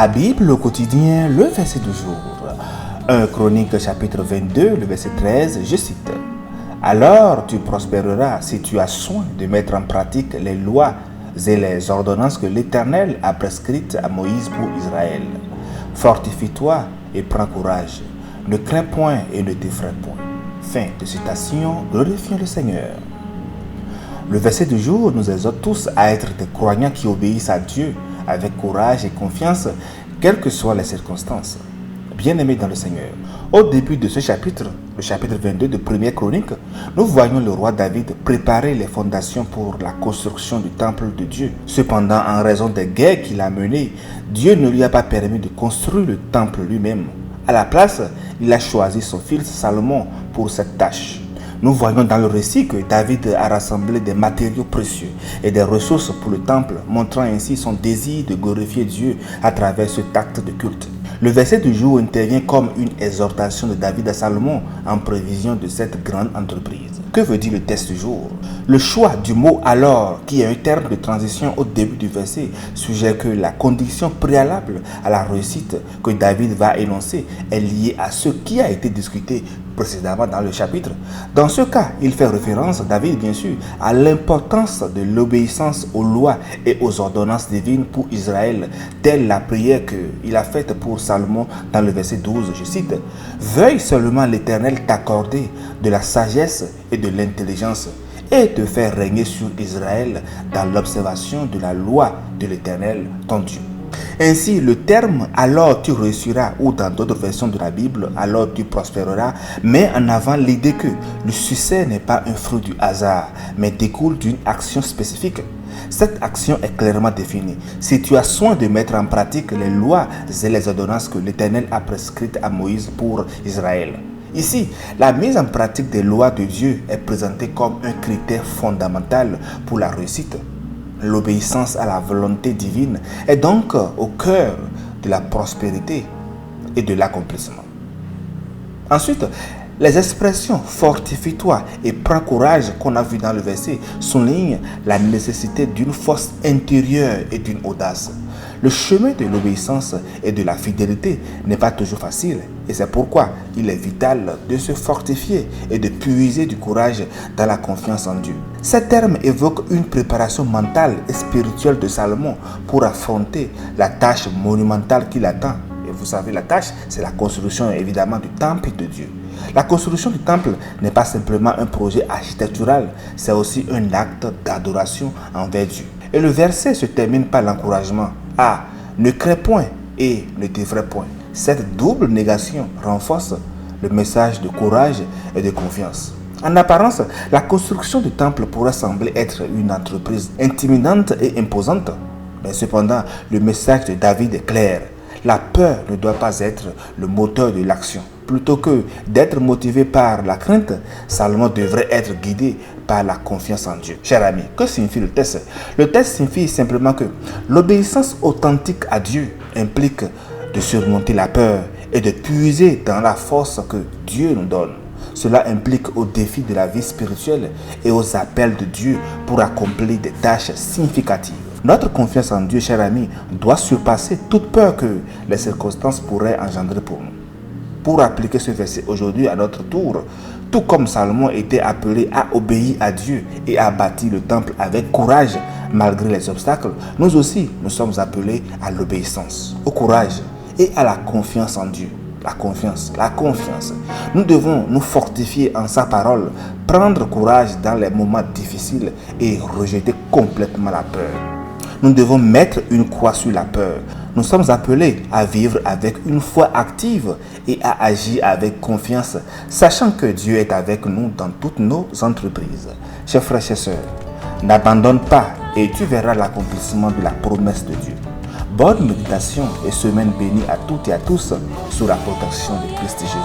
La Bible au quotidien, le verset du jour. 1 Chronique chapitre 22, le verset 13, je cite. Alors tu prospéreras si tu as soin de mettre en pratique les lois et les ordonnances que l'Éternel a prescrites à Moïse pour Israël. Fortifie-toi et prends courage. Ne crains point et ne t'effraie point. Fin de citation, glorifions le Seigneur. Le verset du jour nous exhorte tous à être des croyants qui obéissent à Dieu avec courage et confiance, quelles que soient les circonstances. Bien-aimés dans le Seigneur, au début de ce chapitre, le chapitre 22 de 1er Chronique, nous voyons le roi David préparer les fondations pour la construction du temple de Dieu. Cependant, en raison des guerres qu'il a menées, Dieu ne lui a pas permis de construire le temple lui-même. À la place, il a choisi son fils Salomon pour cette tâche. Nous voyons dans le récit que David a rassemblé des matériaux précieux et des ressources pour le temple, montrant ainsi son désir de glorifier Dieu à travers cet acte de culte. Le verset du jour intervient comme une exhortation de David à Salomon en prévision de cette grande entreprise. Que veut dire le texte du jour? Le choix du mot « alors » qui est un terme de transition au début du verset suggère que la condition préalable à la réussite que David va énoncer est liée à ce qui a été discuté précédemment dans le chapitre. Dans ce cas, il fait référence, David bien sûr, à l'importance de l'obéissance aux lois et aux ordonnances divines pour Israël, telle la prière qu'il a faite pour Salomon dans le verset 12, je cite, « Veuille seulement l'Éternel t'accorder de la sagesse et de l'intelligence et te faire régner sur Israël dans l'observation de la loi de l'Éternel, ton Dieu. » Ainsi, le terme « alors tu réussiras » ou dans d'autres versions de la Bible « alors tu prospéreras » met en avant l'idée que le succès n'est pas un fruit du hasard, mais découle d'une action spécifique. Cette action est clairement définie. Si tu as soin de mettre en pratique les lois et les ordonnances que l'Éternel a prescrites à Moïse pour Israël. Ici, la mise en pratique des lois de Dieu est présentée comme un critère fondamental pour la réussite. L'obéissance à la volonté divine est donc au cœur de la prospérité et de l'accomplissement. Ensuite, les expressions « fortifie-toi » et « prends courage » qu'on a vu dans le verset soulignent la nécessité d'une force intérieure et d'une audace. Le chemin de l'obéissance et de la fidélité n'est pas toujours facile et c'est pourquoi il est vital de se fortifier et de puiser du courage dans la confiance en Dieu. Ces termes évoquent une préparation mentale et spirituelle de Salomon pour affronter la tâche monumentale qui l'attend. Et vous savez, la tâche, c'est la construction évidemment du temple de Dieu. La construction du temple n'est pas simplement un projet architectural, c'est aussi un acte d'adoration envers Dieu. Et le verset se termine par l'encouragement. Ah, ne crains point et ne t'effraie point. Cette double négation renforce le message de courage et de confiance. En apparence, la construction du temple pourrait sembler être une entreprise intimidante et imposante. Mais cependant, le message de David est clair. La peur ne doit pas être le moteur de l'action. Plutôt que d'être motivé par la crainte, Salomon devrait être guidé par la confiance en Dieu. Cher ami, que signifie le texte? Le texte signifie simplement que l'obéissance authentique à Dieu implique de surmonter la peur et de puiser dans la force que Dieu nous donne. Cela implique aux défis de la vie spirituelle et aux appels de Dieu pour accomplir des tâches significatives. Notre confiance en Dieu, cher ami, doit surpasser toute peur que les circonstances pourraient engendrer pour nous. Pour appliquer ce verset aujourd'hui à notre tour, tout comme Salomon était appelé à obéir à Dieu et à bâtir le temple avec courage malgré les obstacles, nous aussi, nous sommes appelés à l'obéissance, au courage et à la confiance en Dieu. La confiance. Nous devons nous fortifier en sa parole, prendre courage dans les moments difficiles et rejeter complètement la peur. Nous devons mettre une croix sur la peur. Nous sommes appelés à vivre avec une foi active et à agir avec confiance, sachant que Dieu est avec nous dans toutes nos entreprises. Chers frères et sœurs, n'abandonne pas et tu verras l'accomplissement de la promesse de Dieu. Bonne méditation et semaine bénie à toutes et à tous sous la protection de Christ Jésus.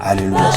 Alléluia.